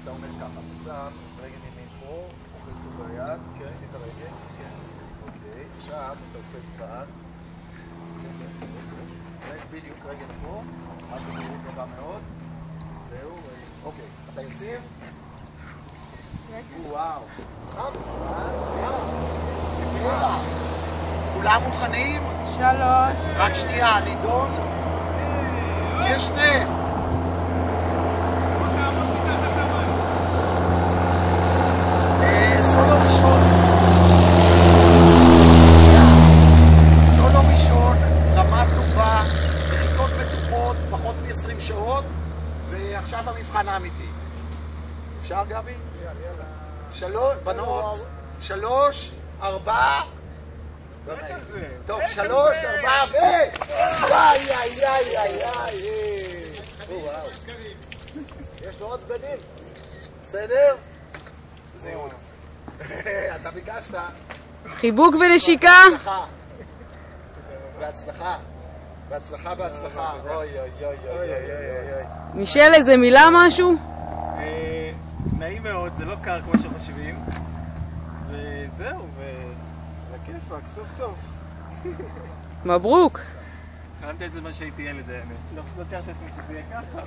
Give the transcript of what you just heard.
אתה אומר ככה, אתה שם רגל ימין פה, אוחז פה ביד, שים את הרגל, אוקיי, עכשיו אתה אוחז כאן, בדיוק רגל פה, אז בזהירות רבה מאוד, זהו, אוקיי, אתה יציב? וואו, כולם מוכנים? 3. רק שנייה, נידון? יש שני. סולו ראשון. סולו ראשון, רמה טובה, מחיקות בטוחות, פחות מ-20 שעות, ועכשיו המבחן האמיתי. אפשר גבי? יאללה. בנות, 3, 4. טוב, 3, 4, ו... יש לו עוד בגדים. בסדר? זהות. אתה ביקשת. חיבוק ונשיקה. בהצלחה. בהצלחה, בהצלחה. אוי, אוי, אוי, אוי, אוי. מישל, איזה מילה משהו? נעים מאוד, זה לא קר כמו שחושבים. וזהו, ולכיפק, סוף סוף. מברוק. חלמתי את זה מה שהייתי ילד האמת. לא תיארתי לעצמי שזה יהיה ככה.